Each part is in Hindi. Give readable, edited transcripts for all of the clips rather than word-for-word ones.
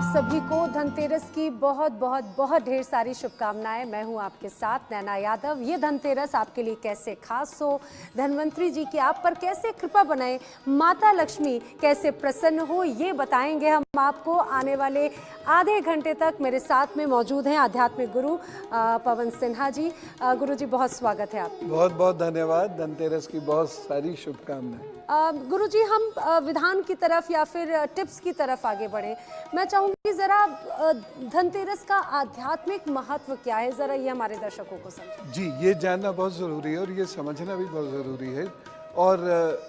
सभी को धनतेरस की बहुत बहुत बहुत ढेर सारी शुभकामनाएं। मैं हूं आपके साथ नैना यादव। ये धनतेरस आपके लिए कैसे खास हो, धन्वंतरी जी की आप पर कैसे कृपा बनाए, माता लक्ष्मी कैसे प्रसन्न हो, ये बताएंगे हम आपको। आने वाले आधे घंटे तक मेरे साथ में मौजूद हैं आध्यात्मिक गुरु पवन सिन्हा जी। गुरु जी बहुत स्वागत है आपका। बहुत बहुत धन्यवाद। धनतेरस की बहुत सारी शुभकामनाएं। गुरु जी, हम विधान की तरफ या फिर टिप्स की तरफ आगे बढ़े। मैं चाहूंगी जरा धनतेरस का आध्यात्मिक महत्व क्या है, जरा ये हमारे दर्शकों को समझें। जी, ये जानना बहुत ज़रूरी है और ये समझना भी बहुत ज़रूरी है। और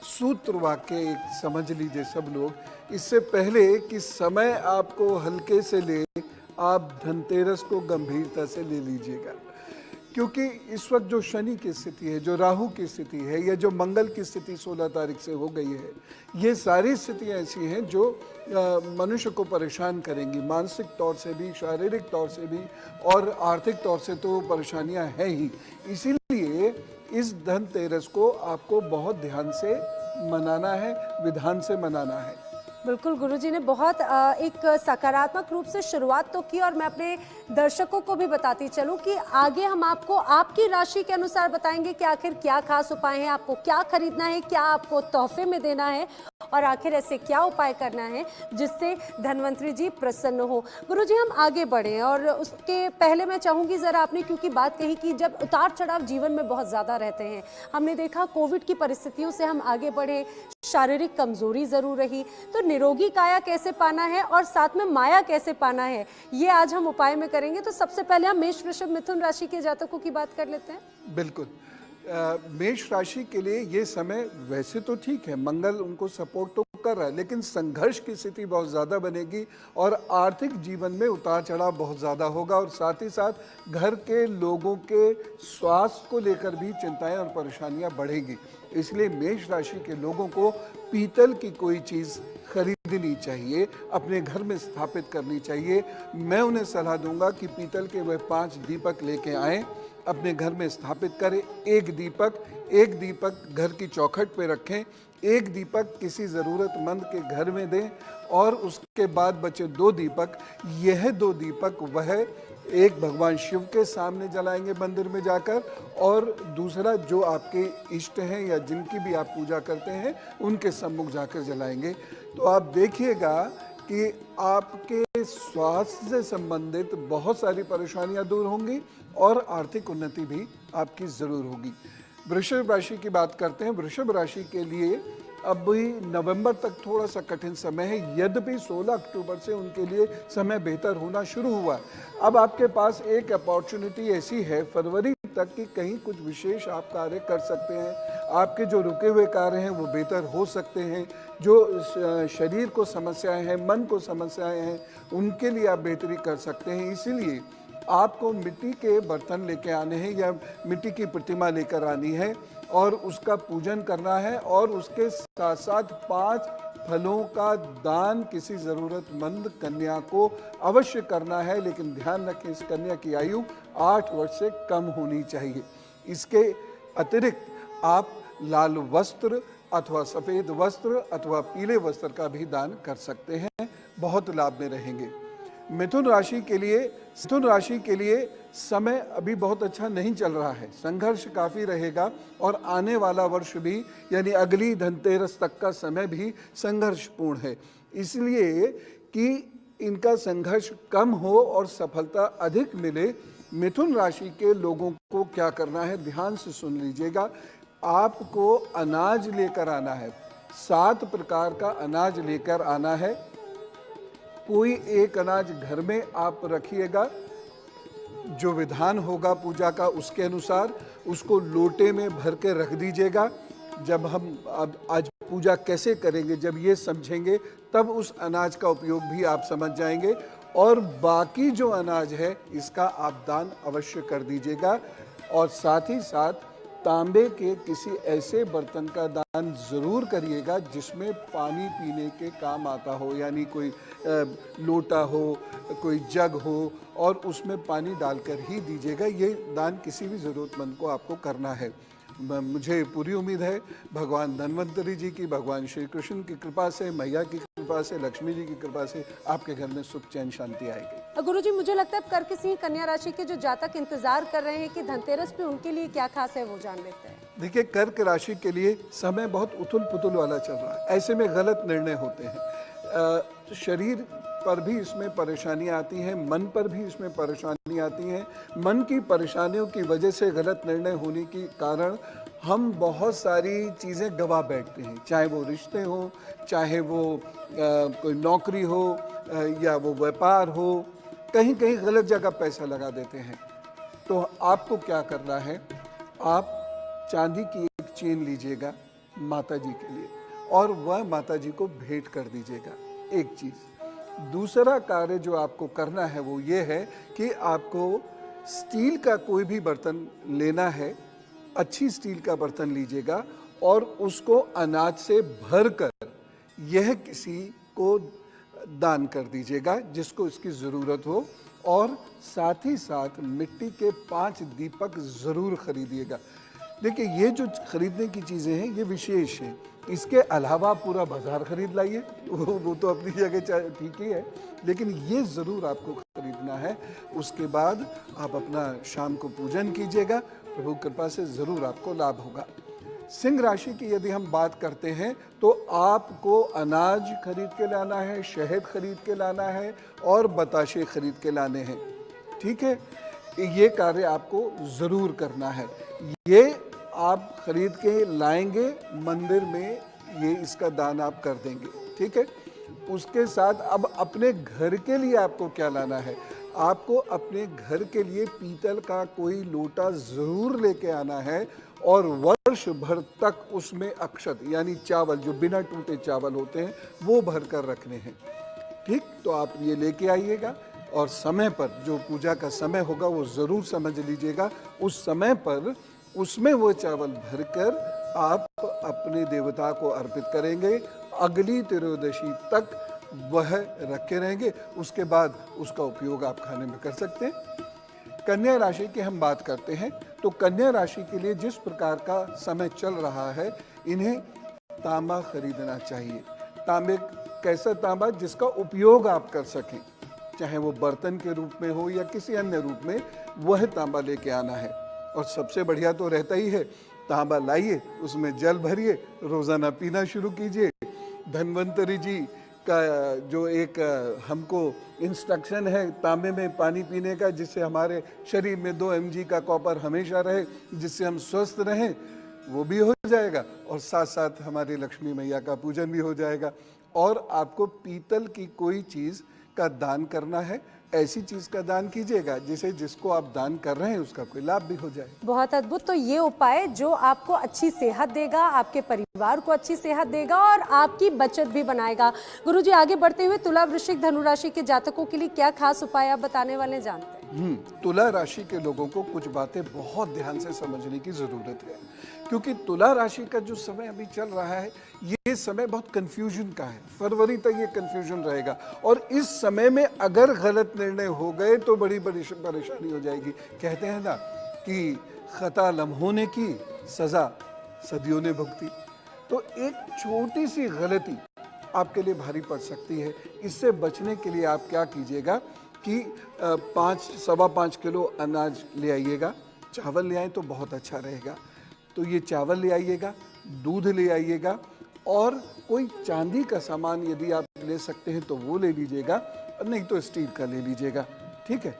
सूत्र वाक्य एक समझ लीजिए सब लोग। इससे पहले कि समय आपको हल्के से ले, आप धनतेरस को गंभीरता से ले लीजिएगा, क्योंकि इस वक्त जो शनि की स्थिति है, जो राहु की स्थिति है, या जो मंगल की स्थिति 16 तारीख से हो गई है, ये सारी स्थितियाँ ऐसी हैं जो मनुष्य को परेशान करेंगी, मानसिक तौर से भी, शारीरिक तौर से भी, और आर्थिक तौर से तो परेशानियाँ हैं ही। इसीलिए इस धनतेरस को आपको बहुत ध्यान से मनाना है, विधान से मनाना है। बिल्कुल, गुरुजी ने बहुत एक सकारात्मक रूप से शुरुआत तो की, और मैं अपने दर्शकों को भी बताती चलूं कि आगे हम आपको आपकी राशि के अनुसार बताएंगे कि आखिर क्या खास उपाय हैं, आपको क्या खरीदना है, क्या आपको तोहफे में देना है, और आखिर ऐसे क्या उपाय करना है जिससे धन्वंतरी जी प्रसन्न हो। गुरुजी, हम आगे बढ़ें, और उसके पहले मैं चाहूँगी ज़रा, आपने क्योंकि बात कही कि जब उतार चढ़ाव जीवन में बहुत ज़्यादा रहते हैं, हमने देखा कोविड की परिस्थितियों से हम आगे बढ़े, शारीरिक कमजोरी ज़रूर रही, तो निरोगी काया कैसे पाना है और साथ में माया कैसे पाना है, ये आज हम उपाय में करेंगे। तो सबसे पहले हम मेष, वृषभ, मिथुन राशि के जातकों की बात कर लेते हैं। बिल्कुल। मेष राशि के लिए ये समय वैसे तो ठीक है, मंगल उनको सपोर्ट तो कर रहा है, लेकिन संघर्ष की स्थिति बहुत ज़्यादा बनेगी और आर्थिक जीवन में उतार चढ़ाव बहुत ज़्यादा होगा, और साथ ही साथ घर के लोगों के स्वास्थ्य को लेकर भी चिंताएं और परेशानियां बढ़ेगी। इसलिए मेष राशि के लोगों को पीतल की कोई चीज़ खरीदनी चाहिए, अपने घर में स्थापित करनी चाहिए। मैं उन्हें सलाह दूंगा कि पीतल के वह 5 दीपक लेके आएँ, अपने घर में स्थापित करें। एक दीपक घर की चौखट पे रखें, एक दीपक किसी ज़रूरतमंद के घर में दें, और उसके बाद बचे 2 दीपक, यह 2 दीपक वह एक भगवान शिव के सामने जलाएंगे मंदिर में जाकर, और दूसरा जो आपके इष्ट हैं या जिनकी भी आप पूजा करते हैं उनके सम्मुख जाकर जलाएंगे। तो आप देखिएगा कि आपके स्वास्थ्य से संबंधित बहुत सारी परेशानियां दूर होंगी और आर्थिक उन्नति भी आपकी ज़रूर होगी। वृषभ राशि की बात करते हैं। वृषभ राशि के लिए अभी नवंबर तक थोड़ा सा कठिन समय है, यद्यपि 16 अक्टूबर से उनके लिए समय बेहतर होना शुरू हुआ। अब आपके पास एक अपॉर्चुनिटी ऐसी है फरवरी तक कि कहीं कुछ विशेष आप कार्य कर सकते हैं। आपके जो रुके हुए कार्य हैं वो बेहतर हो सकते हैं। जो शरीर को समस्याएं हैं, मन को समस्याएं हैं, उनके लिए आप बेहतरी कर सकते हैं। इसीलिए आपको मिट्टी के बर्तन लेके आने हैं या मिट्टी की प्रतिमा लेकर आनी है और उसका पूजन करना है, और उसके साथ साथ 5 फलों का दान किसी ज़रूरतमंद कन्या को अवश्य करना है। लेकिन ध्यान रखें, इस कन्या की आयु 8 वर्ष से कम होनी चाहिए। इसके अतिरिक्त आप लाल वस्त्र अथवा सफ़ेद वस्त्र अथवा पीले वस्त्र का भी दान कर सकते हैं, बहुत लाभ में रहेंगे। मिथुन राशि के लिए समय अभी बहुत अच्छा नहीं चल रहा है, संघर्ष काफ़ी रहेगा, और आने वाला वर्ष भी यानी अगली धनतेरस तक का समय भी संघर्षपूर्ण है। इसलिए कि इनका संघर्ष कम हो और सफलता अधिक मिले, मिथुन राशि के लोगों को क्या करना है, ध्यान से सुन लीजिएगा। आपको अनाज लेकर आना है, 7 प्रकार का अनाज लेकर आना है। कोई एक अनाज घर में आप रखिएगा, जो विधान होगा पूजा का उसके अनुसार उसको लोटे में भर के रख दीजिएगा। जब हम अब आज पूजा कैसे करेंगे, जब ये समझेंगे तब उस अनाज का उपयोग भी आप समझ जाएंगे, और बाकी जो अनाज है इसका आप दान अवश्य कर दीजिएगा। और साथ ही साथ तांबे के किसी ऐसे बर्तन का दान ज़रूर करिएगा जिसमें पानी पीने के काम आता हो, यानी कोई लोटा हो, कोई जग हो, और उसमें पानी डालकर ही दीजिएगा। ये दान किसी भी ज़रूरतमंद को आपको करना है। मुझे पूरी उम्मीद है भगवान धन्वंतरी जी की, भगवान श्री कृष्ण की कृपा से, मैया की कृपा कृपा से, लक्ष्मी जी की कृपा से आपके घर में सुख चैन शांति आएगी। गुरुजी, मुझे लगता है कर्क सिंह कन्या राशि के जो जातक इंतजार कर रहे हैं कि धनतेरस पे उनके लिए क्या खास है, वो जान लेते हैं। देखिए, कर्क राशि के लिए समय बहुत उथल पुथल वाला चल रहा है। ऐसे में गलत निर्णय होते हैं। शरीर पर भी इसमें परेशानियां आती हैं, मन पर भी इसमें परेशानी आती हैं। मन की परेशानियों की वजह से गलत निर्णय होने के कारण हम बहुत सारी चीज़ें गवा बैठते हैं, चाहे वो रिश्ते हो, चाहे वो कोई नौकरी हो, या वो व्यापार हो। कहीं कहीं गलत जगह पैसा लगा देते हैं। तो आपको क्या करना है, आप चांदी की एक चेन लीजिएगा माता जी के लिए, और वह माता जी को भेंट कर दीजिएगा। एक चीज़। दूसरा कार्य जो आपको करना है वो ये है कि आपको स्टील का कोई भी बर्तन लेना है, अच्छी स्टील का बर्तन लीजिएगा और उसको अनाज से भरकर यह किसी को दान कर दीजिएगा जिसको इसकी ज़रूरत हो। और साथ ही साथ मिट्टी के 5 दीपक ज़रूर खरीदिएगा। देखिए, ये जो खरीदने की चीज़ें हैं ये विशेष हैं। इसके अलावा पूरा बाजार खरीद लाइए, वो तो अपनी जगह ठीक ही है, लेकिन ये ज़रूर आपको खरीदना है। उसके बाद आप अपना शाम को पूजन कीजिएगा, प्रभु कृपा से ज़रूर आपको लाभ होगा। सिंह राशि की यदि हम बात करते हैं तो आपको अनाज खरीद के लाना है, शहद खरीद के लाना है और बताशे खरीद के लाने हैं। ठीक है, ये कार्य आपको ज़रूर करना है। ये आप खरीद के लाएंगे मंदिर में, ये इसका दान आप कर देंगे। ठीक है, उसके साथ अब अपने घर के लिए आपको क्या लाना है, आपको अपने घर के लिए पीतल का कोई लोटा ज़रूर लेके आना है और वर्ष भर तक उसमें अक्षत यानी चावल, जो बिना टूटे चावल होते हैं, वो भर कर रखने हैं। ठीक, तो आप ये लेके आइएगा और समय पर जो पूजा का समय होगा वो ज़रूर समझ लीजिएगा। उस समय पर उसमें वो चावल भरकर आप अपने देवता को अर्पित करेंगे। अगली त्रयोदशी तक वह रखे रहेंगे, उसके बाद उसका उपयोग आप खाने में कर सकते हैं। कन्या राशि की हम बात करते हैं तो कन्या राशि के लिए जिस प्रकार का समय चल रहा है, इन्हें तांबा खरीदना चाहिए। तांबे, कैसा तांबा जिसका उपयोग आप कर सकें, चाहे वो बर्तन के रूप में हो या किसी अन्य रूप में, वह तांबा लेके आना है। और सबसे बढ़िया तो रहता ही है, तांबा लाइए, उसमें जल भरिए, रोज़ाना पीना शुरू कीजिए। धन्वंतरी जी का जो एक हमको इंस्ट्रक्शन है तांबे में पानी पीने का, जिससे हमारे शरीर में 2 mg का कॉपर हमेशा रहे, जिससे हम स्वस्थ रहें, वो भी हो जाएगा और साथ साथ हमारी लक्ष्मी मैया का पूजन भी हो जाएगा। और आपको पीतल की कोई चीज़ का दान करना है, ऐसी चीज का दान कीजिएगा जिसको आप दान कर रहे हैं उसका कोई लाभ भी हो जाए। बहुत अद्भुत। तो ये उपाय जो आपको अच्छी सेहत देगा, आपके परिवार को अच्छी सेहत देगा और आपकी बचत भी बनाएगा। गुरुजी, आगे बढ़ते हुए तुला, वृश्चिक, धनु राशि के जातकों के लिए क्या खास उपाय आप बताने वाले जानते हैं? तुला राशि के लोगों को कुछ बातें बहुत ध्यान से समझने की जरूरत है, क्योंकि तुला राशि का जो समय अभी चल रहा है ये समय बहुत कंफ्यूजन का है। फरवरी तक ये कंफ्यूजन रहेगा और इस समय में अगर गलत निर्णय हो गए तो बड़ी बड़ी परेशानी हो जाएगी। कहते हैं ना कि खता लम्हों ने की, सजा सदियों ने भुगती। तो एक छोटी सी गलती आपके लिए भारी पड़ सकती है। इससे बचने के लिए आप क्या कीजिएगा कि 5-5.25 किलो अनाज ले आइएगा। चावल ले आए तो बहुत अच्छा रहेगा, तो ये चावल ले आइएगा, दूध ले आइएगा और कोई चांदी का सामान यदि आप ले सकते हैं तो वो ले लीजिएगा, नहीं तो स्टील का ले लीजिएगा। ठीक है,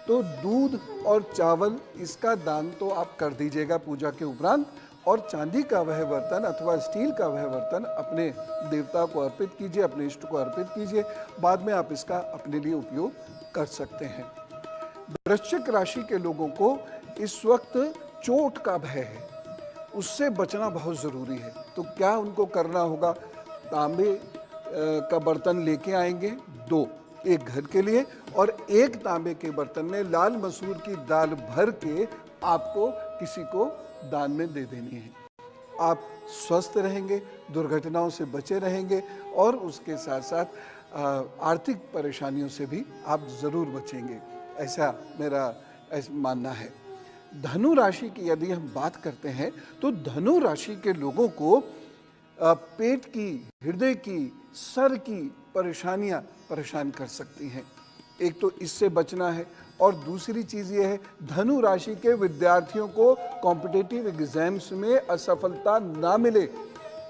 तो दूध और चावल इसका दान तो आप कर दीजिएगा पूजा के उपरांत, और चांदी का वह बर्तन अथवा स्टील का वह बर्तन अपने देवता को अर्पित कीजिए, अपने इष्ट को अर्पित कीजिए। बाद में आप इसका अपने लिए उपयोग कर सकते हैं। वृश्चिक राशि के लोगों को इस वक्त चोट का भय है, उससे बचना बहुत ज़रूरी है। तो क्या उनको करना होगा, तांबे का बर्तन लेके आएंगे 2, एक घर के लिए और एक तांबे के बर्तन में लाल मसूर की दाल भर के आपको किसी को दान में दे देनी है। आप स्वस्थ रहेंगे, दुर्घटनाओं से बचे रहेंगे और उसके साथ साथ आर्थिक परेशानियों से भी आप ज़रूर बचेंगे, ऐसा मेरा मानना है। धनु राशि की यदि हम बात करते हैं तो धनु राशि के लोगों को पेट की, हृदय की सर की परेशानियां परेशान कर सकती हैं। एक तो इससे बचना है, और दूसरी चीज ये है धनु राशि के विद्यार्थियों को कॉम्पिटिटिव एग्जाम्स में असफलता ना मिले,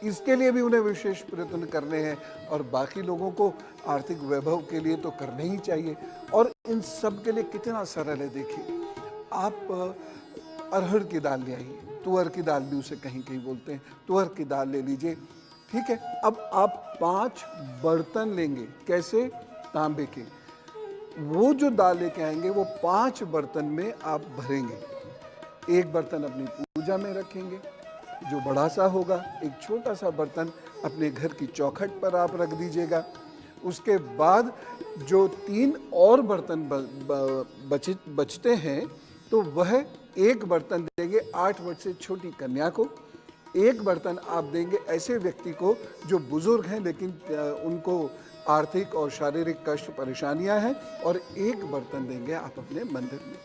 इसके लिए भी उन्हें विशेष प्रयत्न करने हैं। और बाकी लोगों को आर्थिक वैभव के लिए तो करने ही चाहिए। और इन सब के लिए कितना सरल है, देखिए आप अरहर की दाल ले आइए, तुअर की दाल भी उसे कहीं कहीं बोलते हैं, तुअर की दाल ले लीजिए, ठीक है। अब आप 5 बर्तन लेंगे, कैसे? तांबे के। वो जो दाल लेके आएंगे वो 5 बर्तन में आप भरेंगे। एक बर्तन अपनी पूजा में रखेंगे जो बड़ा सा होगा, एक छोटा सा बर्तन अपने घर की चौखट पर आप रख दीजिएगा। उसके बाद जो 3 और बर्तन बचते हैं तो वह एक बर्तन देंगे 8 वर्ष से छोटी कन्या को, एक बर्तन आप देंगे ऐसे व्यक्ति को जो बुजुर्ग हैं लेकिन उनको आर्थिक और शारीरिक कष्ट परेशानियां हैं, और एक बर्तन देंगे आप अपने मंदिर में,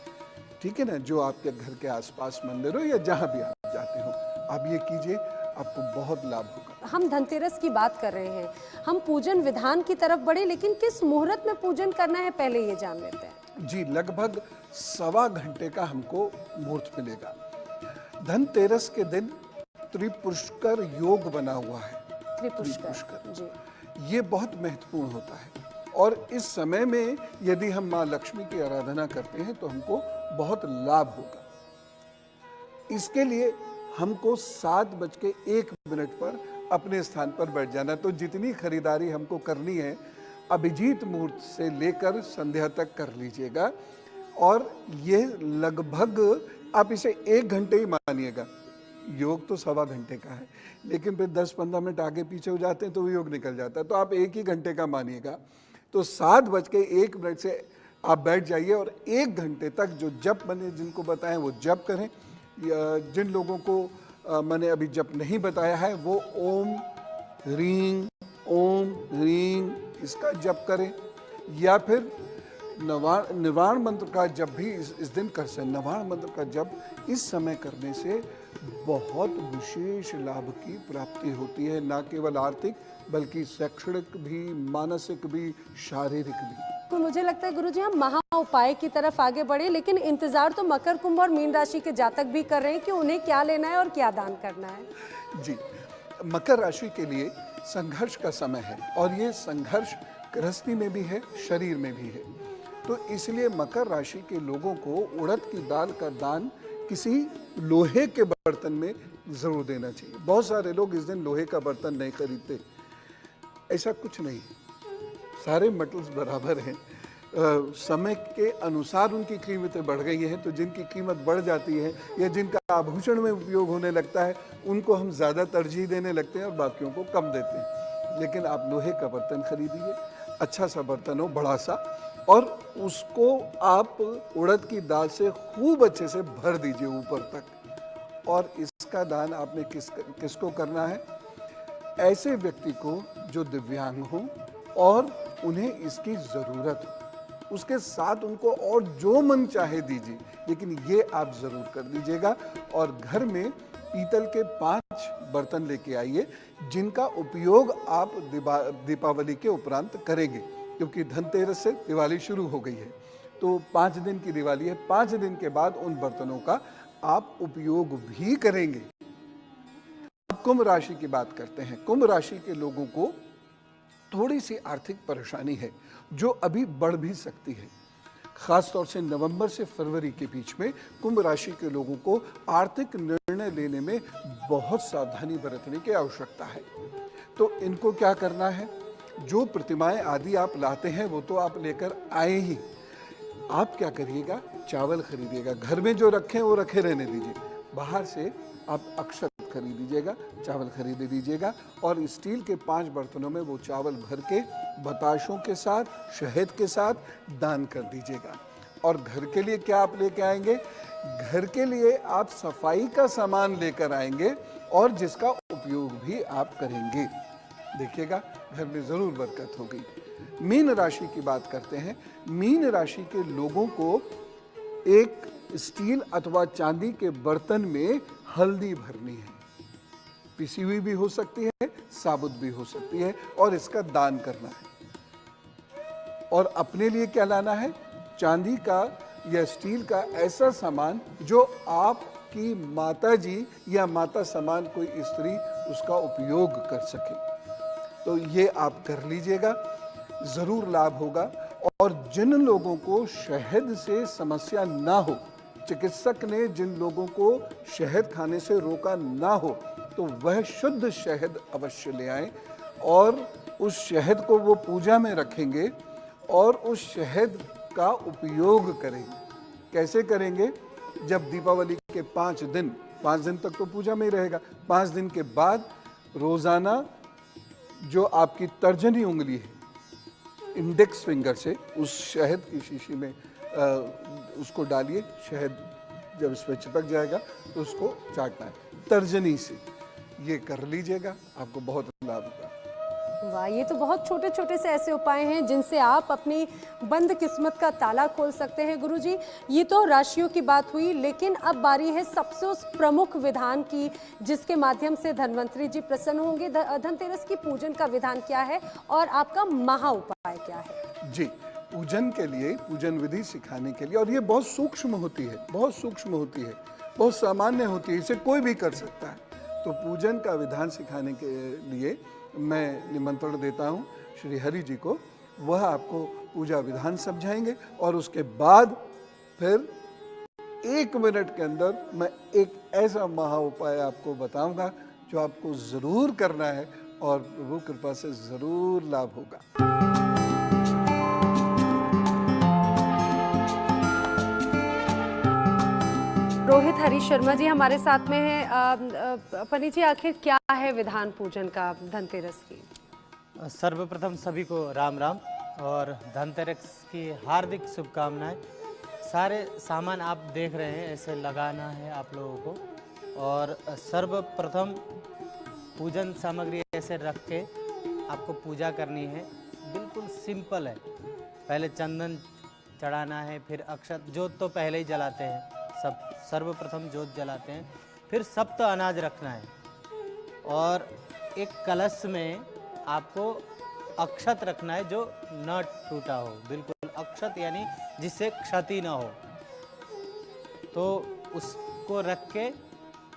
ठीक है ना, जो आपके घर के आसपास मंदिर हो या जहां भी आप जाते हो। आप ये कीजिए, आपको बहुत लाभ होगा। हम धनतेरस की बात कर रहे हैं, हम पूजन विधान की तरफ बढ़े, लेकिन किस मुहूर्त में पूजन करना है पहले ये जान लेते हैं। जी, लगभग 1.25 घंटे का हमको मुहूर्त मिलेगा। धनतेरस के दिन त्रिपुष्कर योग बना हुआ है। त्रिपुष्कर जी, ये बहुत महत्वपूर्ण होता है, और इस समय में यदि हम माँ लक्ष्मी की आराधना करते हैं तो हमको बहुत लाभ होगा। इसके लिए हमको 7:01 पर अपने स्थान पर बैठ जाना। तो जितनी खरीदारी हमको करनी है अभिजीत मुहूर्त से लेकर संध्या तक कर लीजिएगा, और ये लगभग आप इसे 1 घंटे ही मानिएगा। योग तो 1.25 घंटे का है, लेकिन फिर 10-15 मिनट आगे पीछे हो जाते हैं तो वो योग निकल जाता है, तो आप 1 ही घंटे का मानिएगा। तो 7:01 से आप बैठ जाइए, और 1 घंटे तक जो जप मैंने जिनको बताया वो जप करें। जिन लोगों को मैंने अभी जप नहीं बताया है वो ओम ह्रीं इसका जप करें, या फिर निर्वाण मंत्र का जप भी इस दिन कर सकते। निर्वाण मंत्र का जप इस समय करने से बहुत विशेष लाभ की प्राप्ति होती है, ना केवल आर्थिक बल्कि शैक्षणिक भी, मानसिक भी, शारीरिक भी। तो मुझे लगता है गुरुजी हम महा उपाय की तरफ आगे बढ़े, लेकिन इंतजार तो मकर, कुंभ और मीन राशि के जातक भी कर रहे हैं कि उन्हें क्या लेना है और क्या दान करना है। जी, मकर राशि के लिए संघर्ष का समय है, और ये संघर्ष गृहस्थी में भी है, शरीर में भी है। तो इसलिए मकर राशि के लोगों को उड़द की दाल का दान किसी लोहे के बर्तन में जरूर देना चाहिए। बहुत सारे लोग इस दिन लोहे का बर्तन नहीं खरीदते, ऐसा कुछ नहीं, सारे मेटल्स बराबर हैं। समय के अनुसार उनकी कीमतें बढ़ गई हैं, तो जिनकी कीमत बढ़ जाती है या जिनका आभूषण में उपयोग होने लगता है उनको हम ज़्यादा तरजीह देने लगते हैं और बाकियों को कम देते हैं। लेकिन आप लोहे का बर्तन खरीदिए, अच्छा सा बर्तन हो, बड़ा सा, और उसको आप उड़द की दाल से खूब अच्छे से भर दीजिए ऊपर तक। और इसका दान आपने किसको करना है? ऐसे व्यक्ति को जो दिव्यांग हो और उन्हें इसकी ज़रूरत हो। उसके साथ उनको और जो मन चाहे दीजिए, लेकिन ये आप ज़रूर कर दीजिएगा। और घर में पीतल के 5 बर्तन लेके आइए जिनका उपयोग आप दीपावली के उपरांत करेंगे, क्योंकि धनतेरस से दिवाली शुरू हो गई है। तो 5 दिन की दिवाली है, 5 दिन के बाद उन बर्तनों का आप उपयोग भी करेंगे। अब कुंभ राशि की बात करते हैं। कुंभ राशि के लोगों को थोड़ी सी आर्थिक परेशानी है जो अभी बढ़ भी सकती है। खासतौर से नवंबर से फरवरी के बीच में कुंभ राशि के लोगों को आर्थिक निर्णय लेने में बहुत सावधानी बरतने की आवश्यकता है। तो इनको क्या करना है? जो प्रतिमाएं आदि आप लाते हैं वो तो आप लेकर आए ही। आप क्या करिएगा? चावल खरीदिएगा। घर में जो रखें वो रखे रहने दीजिए। बाहर से आप अक्षत खरीद लीजिएगा, चावल खरीद लीजिएगा, और स्टील के 5 बर्तनों में वो चावल भर के बताशों के साथ, शहद के साथ दान कर दीजिएगा। और घर के लिए क्या आप लेके आएंगे? घर के लिए आप सफाई का सामान लेकर आएंगे और जिसका उपयोग भी आप करेंगे। देखिएगा, घर में जरूर बरकत होगी। मीन राशि की बात करते हैं। मीन राशि के लोगों को एक स्टील अथवा चांदी के बर्तन में हल्दी भरनी है। पिसी हुई भी हो सकती है, साबुत भी हो सकती है और इसका दान करना है। और अपने लिए क्या लाना है? चांदी का या स्टील का ऐसा सामान जो आपकी माता जी या माता समान कोई स्त्री उसका उपयोग कर सके। तो ये आप कर लीजिएगा, ज़रूर लाभ होगा। और जिन लोगों को शहद से समस्या ना हो, चिकित्सक ने जिन लोगों को शहद खाने से रोका ना हो, तो वह शुद्ध शहद अवश्य ले आएं और उस शहद को वो पूजा में रखेंगे और उस शहद का उपयोग करेंगे। कैसे करेंगे? जब दीपावली के 5 दिन तक तो पूजा में ही रहेगा, 5 दिन के बाद रोज़ाना जो आपकी तर्जनी उंगली है, इंडेक्स फिंगर से उस शहद की शीशी में उसको डालिए। शहद जब इस पर चिपक जाएगा तो उसको चाटना है तर्जनी से। ये कर लीजिएगा, आपको बहुत लाभ होगा। वाह, ये तो बहुत छोटे छोटे से ऐसे उपाय हैं जिनसे आप अपनी बंद किस्मत का ताला खोल सकते हैं। गुरुजी, ये तो राशियों की बात हुई, लेकिन अब बारी है सबसे उस प्रमुख विधान की जिसके माध्यम से धन्वंतरी जी प्रसन्न होंगे। धनतेरस की पूजन का विधान क्या है और आपका महा उपाय क्या है? जी, पूजन के लिए, पूजन विधि सिखाने के लिए, और ये बहुत सूक्ष्म होती है, बहुत सूक्ष्म होती है, बहुत सामान्य होती है, इसे कोई भी कर सकता है। तो पूजन का विधान सिखाने के लिए मैं निमंत्रण देता हूँ श्री हरि जी को। वह आपको पूजा विधान समझाएंगे और उसके बाद फिर 1 मिनट के अंदर मैं एक ऐसा महा उपाय आपको बताऊंगा जो आपको ज़रूर करना है और प्रभु कृपा से ज़रूर लाभ होगा। रोहित हरी शर्मा जी हमारे साथ में है। पनी जी, आखिर क्या है विधान पूजन का धनतेरस की? सर्वप्रथम सभी को राम राम और धनतेरस की हार्दिक शुभकामनाएं। सारे सामान आप देख रहे हैं, ऐसे लगाना है आप लोगों को। और सर्वप्रथम पूजन सामग्री ऐसे रख के आपको पूजा करनी है। बिल्कुल सिंपल है। पहले चंदन चढ़ाना है, फिर अक्षत, जोत तो पहले ही जलाते हैं सब। सर्वप्रथम जोत जलाते हैं, फिर सप्त अनाज रखना है और एक कलश में आपको अक्षत रखना है जो न टूटा हो, बिल्कुल अक्षत, यानी जिससे क्षति ना हो। तो उसको रख के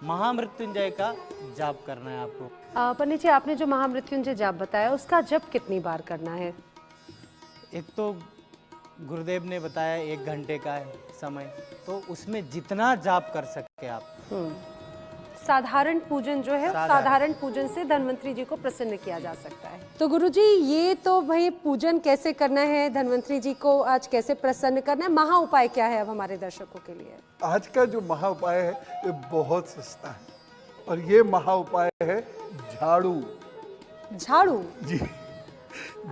महामृत्युंजय का जाप करना है आपको। पनी जी, आपने जो महामृत्युंजय जाप बताया उसका जप कितनी बार करना है? एक तो गुरुदेव ने बताया 1 घंटे का है समय, तो उसमें जितना जाप कर सके आप। साधारण पूजन जो है, साधारण पूजन से धन्वंतरी जी को प्रसन्न किया जा सकता है। तो गुरुजी, ये तो भाई पूजन कैसे करना है, धन्वंतरी जी को आज कैसे प्रसन्न करना है, महा उपाय क्या है अब हमारे दर्शकों के लिए? आज का जो महा उपाय है ये बहुत सस्ता है और ये महा उपाय है झाड़ू। झाड़ू? जी,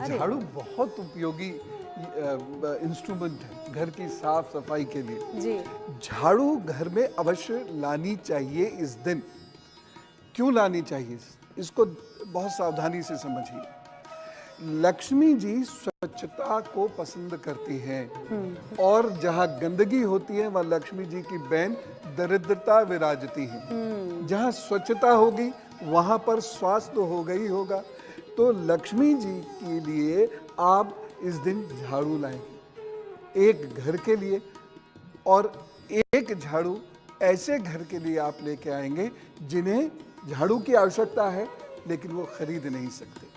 झाड़ू बहुत उपयोगी इंस्ट्रूमेंट है घर की साफ सफाई के लिए। जी। झाड़ू घर में अवश्य लानी चाहिए इस दिन। क्यों लानी चाहिए? इसको बहुत सावधानी से समझिए। लक्ष्मी जी स्वच्छता को पसंद करती हैं और जहाँ गंदगी होती है वह लक्ष्मी जी की बहन दरिद्रता विराजती है। जहाँ स्वच्छता होगी वहाँ पर स्वास्थ्य तो होगा ही होगा। तो लक्ष्मी जी के लिए आप इस दिन झाड़ू लाएंगे, एक घर के लिए, और एक झाड़ू ऐसे घर के लिए आप लेके आएंगे जिन्हें झाड़ू की आवश्यकता है लेकिन वो खरीद नहीं सकते।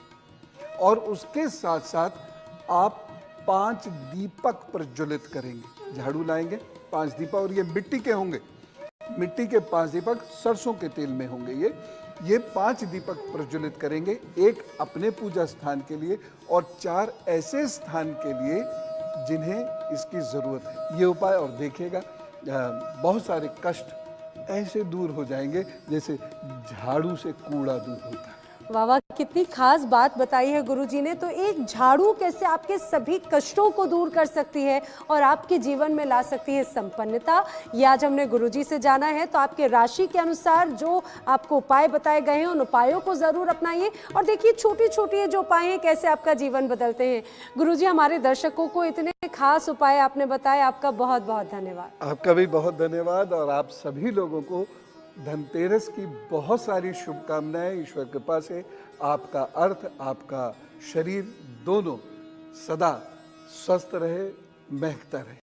और उसके साथ साथ आप 5 दीपक प्रज्वलित करेंगे। झाड़ू लाएंगे, 5 दीपक, और ये मिट्टी के होंगे। मिट्टी के 5 दीपक सरसों के तेल में होंगे। ये 5 दीपक प्रज्वलित करेंगे, एक अपने पूजा स्थान के लिए और 4 ऐसे स्थान के लिए जिन्हें इसकी ज़रूरत है। ये उपाय और देखिएगा बहुत सारे कष्ट ऐसे दूर हो जाएंगे जैसे झाड़ू से कूड़ा दूर होता है। वाह वाह, कितनी खास बात बताई है गुरुजी ने। तो एक झाड़ू कैसे आपके सभी कष्टों को दूर कर सकती है और आपके जीवन में ला सकती है संपन्नता, ये आज हमने गुरुजी से जाना है। तो आपके राशि के अनुसार जो आपको उपाय बताए गए हैं उन उपायों को जरूर अपनाइए और देखिए छोटी छोटी जो उपाय हैं कैसे आपका जीवन बदलते हैं। गुरुजी, हमारे दर्शकों को इतने खास उपाय आपने बताए, आपका बहुत बहुत धन्यवाद। आपका भी बहुत धन्यवाद और आप सभी लोगों को धनतेरस की बहुत सारी शुभकामनाएं। ईश्वर कृपा से आपका अर्थ, आपका शरीर दोनों सदा स्वस्थ रहे, महकता रहे।